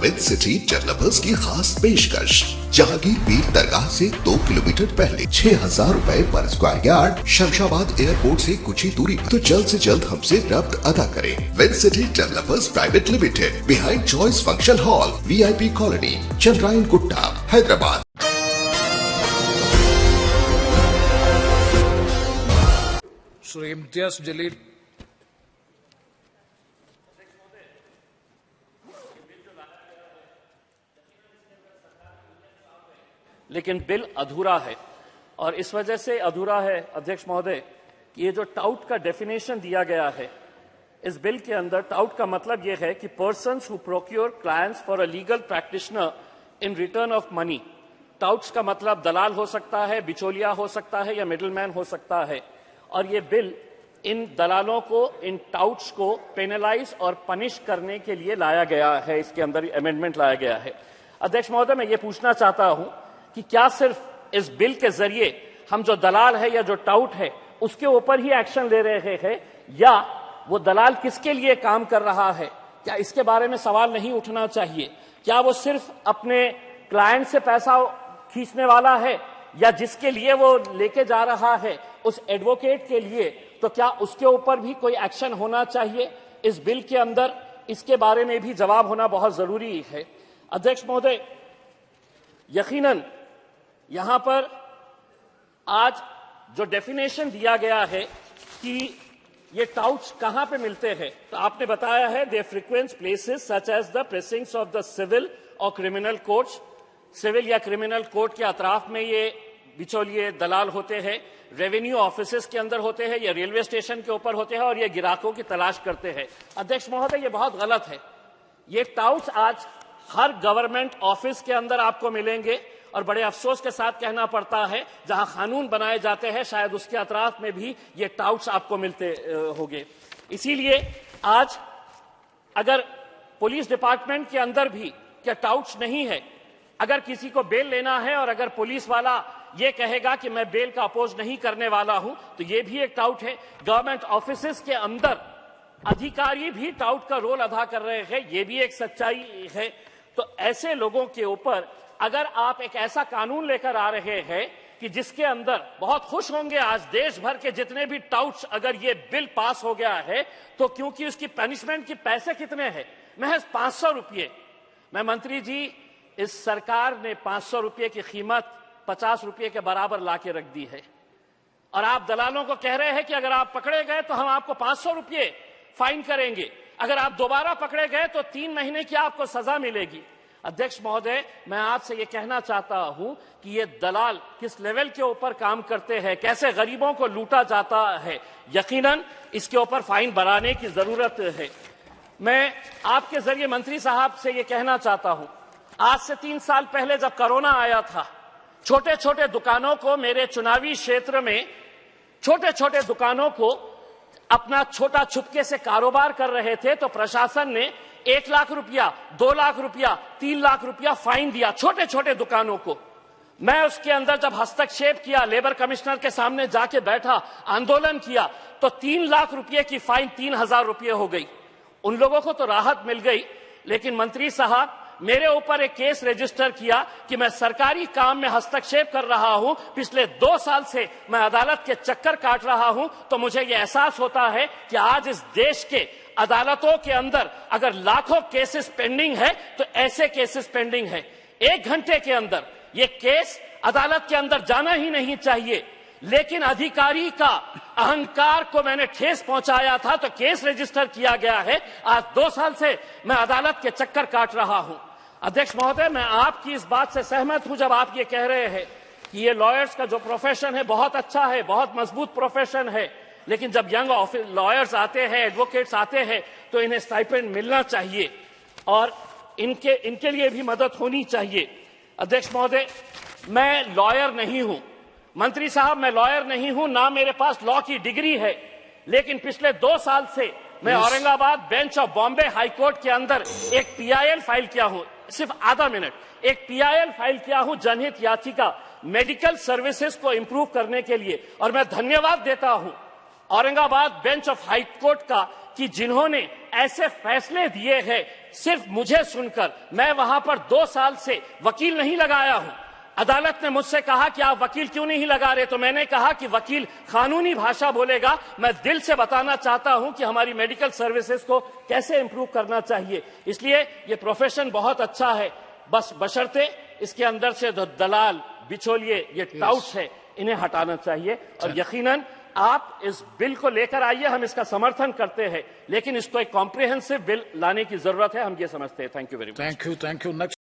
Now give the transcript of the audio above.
With city developers की खास पेशकश। जहांगीर पीर दरगाह से 2 किलोमीटर पहले 6,000 रुपए पर स्क्वायर यार्ड, शमशाबाद एयरपोर्ट से कुछ ही दूरी पर। तो जल्द से जल्द हमसे रब्त अदा करें। With city developers private limited, behind choice function hall, VIP colony, Chandrayan Gutta, Hyderabad. Shri Imtiaz Jaleel. लेकिन बिल अधूरा है और इस वजह से अधूरा है अध्यक्ष महोदय कि ये जो टाउट का डेफिनेशन दिया गया है इस बिल के अंदर, टाउट का मतलब ये है कि persons who procure clients for a legal practitioner in return of money. Touts का मतलब दलाल हो सकता है, बिचौलिया हो सकता है या मिडलमैन हो सकता है। और ये बिल इन दलालों को, इन टाउट्स को पेनलाइज और पनिश करने के लिए लाया गया है। इसके अंदर अमेंडमेंट लाया गया है। अध्यक्ष महोदय, मैं ये पूछना चाहता हूं कि क्या सिर्फ इस बिल के जरिए हम जो दलाल है या जो टाउट है उसके ऊपर ही एक्शन ले रहे हैं, या वो दलाल किसके लिए काम कर रहा है, क्या इसके बारे में सवाल नहीं उठना चाहिए? क्या वो सिर्फ अपने क्लाइंट से पैसा खींचने वाला है, या जिसके लिए वो लेके जा रहा है उस एडवोकेट के लिए, तो क्या उसके ऊपर भी कोई एक्शन होना चाहिए इस बिल के अंदर? इसके बारे में भी जवाब होना बहुत जरूरी है। अध्यक्ष महोदय, यकीनन यहां पर आज जो डेफिनेशन दिया गया है कि ये टाउट्स कहां पे मिलते हैं, तो आपने बताया है they frequent places such as the precincts of the civil और क्रिमिनल कोर्ट्स। सिविल या क्रिमिनल कोर्ट के अतराफ में ये बिचौलिए दलाल होते हैं, रेवेन्यू ऑफिसेस के अंदर होते हैं या रेलवे स्टेशन के ऊपर होते हैं और ये गिराकों की तलाश करते हैं। अध्यक्ष महोदय, ये बहुत गलत है। ये टाउट्स आज हर गवर्नमेंट ऑफिस के अंदर आपको मिलेंगे और बड़े अफसोस के साथ कहना पड़ता है जहां कानून बनाए जाते हैं शायद उसके अतराफ में भी ये टाउट्स आपको मिलते होंगे। इसीलिए आज अगर पुलिस डिपार्टमेंट के अंदर भी क्या टाउट्स नहीं है, अगर किसी को बेल लेना है और अगर पुलिस वाला ये कहेगा कि मैं बेल का अपोज नहीं करने वाला हूं, तो ये भी एक टाउट है। गवर्नमेंट ऑफिसेस के अंदर अधिकारी भी टाउट का रोल अदा कर रहे हैं, ये भी एक सच्चाई है। तो ऐसे लोगों के ऊपर अगर आप एक ऐसा कानून लेकर आ रहे हैं कि जिसके अंदर, बहुत खुश होंगे आज देश भर के जितने भी टाउट्स, अगर ये बिल पास हो गया है तो, क्योंकि उसकी पनिशमेंट के पैसे कितने हैं, महज 500 रुपये। मैं मंत्री जी, इस सरकार ने 500 रुपये की कीमत 50 रुपये के बराबर लाके रख दी है और आप दलालों को कह रहे हैं कि अगर आप पकड़े गए तो हम आपको 500 रुपये फाइन करेंगे, अगर आप दोबारा पकड़े गए तो 3 महीने की आपको सजा मिलेगी। अध्यक्ष महोदय, मैं आपसे यह कहना चाहता हूं कि ये दलाल किस लेवल के ऊपर काम करते हैं, कैसे गरीबों को लूटा जाता है। यकीनन इसके ऊपर फाइन बढ़ाने की जरूरत है। मैं आपके जरिए मंत्री साहब से यह कहना चाहता हूं, आज से 3 साल पहले जब कोरोना आया था, छोटे छोटे दुकानों को, मेरे चुनावी क्षेत्र में छोटे छोटे दुकानों को अपना छोटा छुपके से कारोबार कर रहे थे तो प्रशासन ने 1 लाख रुपया, 2 लाख रुपया, 3 लाख रुपया फाइन दिया छोटे छोटे दुकानों को। मैं उसके अंदर जब हस्तक्षेप किया, लेबर कमिश्नर के सामने जाके बैठा, आंदोलन किया, तो 3 लाख रुपये की फाइन 3,000 रुपये हो गई। उन लोगों को तो राहत मिल गई, लेकिन मंत्री साहब मेरे ऊपर एक केस रजिस्टर किया कि मैं सरकारी काम में हस्तक्षेप कर रहा हूं, पिछले 2 साल से मैं अदालत के चक्कर काट रहा हूं। तो मुझे यह एहसास होता है कि आज इस देश के अदालतों के अंदर अगर लाखों केसेस पेंडिंग है तो ऐसे केसेस पेंडिंग है। 1 घंटे के अंदर ये केस अदालत के अंदर जाना ही नहीं चाहिए, लेकिन अधिकारी का अहंकार को मैंने ठेस पहुंचाया था तो केस रजिस्टर किया गया है। आज 2 साल से मैं अदालत के चक्कर काट रहा हूं। अध्यक्ष महोदय, मैं आपकी इस बात से सहमत हूं जब आप ये कह रहे हैं कि ये लॉयर्स का जो प्रोफेशन है बहुत अच्छा है, बहुत मजबूत प्रोफेशन है, लेकिन जब यंग लॉयर्स आते हैं, एडवोकेट्स आते हैं, तो इन्हें स्टाइपेंड मिलना चाहिए और इनके लिए भी मदद होनी चाहिए। अध्यक्ष महोदय, मैं लॉयर नहीं हूं, मंत्री साहब मैं लॉयर नहीं हूं, ना मेरे पास लॉ की डिग्री है, लेकिन पिछले 2 साल से मैं Aurangabad bench of Bombay high court के अंदर एक PIL फाइल किया हूं, सिर्फ आधा मिनट, एक PIL फाइल किया हूं जनहित याचिका मेडिकल सर्विसेज को इंप्रूव करने के लिए। और मैं धन्यवाद देता हूं Aurangabad bench of high court का कि जिन्होंने ऐसे फैसले दिए हैं सिर्फ मुझे सुनकर, मैं वहां पर 2 साल से वकील नहीं लगाया हूं। अदालत ने मुझसे कहा कि आप वकील क्यों नहीं लगा रहे, तो मैंने कहा कि वकील कानूनी भाषा बोलेगा। मैं दिल से बताना चाहता हूं कि हमारी मेडिकल सर्विसेज को कैसे इंप्रूव करना चाहिए। इसलिए ये प्रोफेशन बहुत अच्छा है, बस बशर्ते इसके अंदर से दलाल, बिचौलिए, ये टाउट्स है, इन्हें हटाना चाहिए। और यकीनन आप इस बिल को लेकर आइए, हम इसका समर्थन करते हैं, लेकिन इसको एक कॉम्प्रिहेंसिव बिल लाने की जरूरत है, हम ये समझते हैं। Thank you very much. Thank you. Next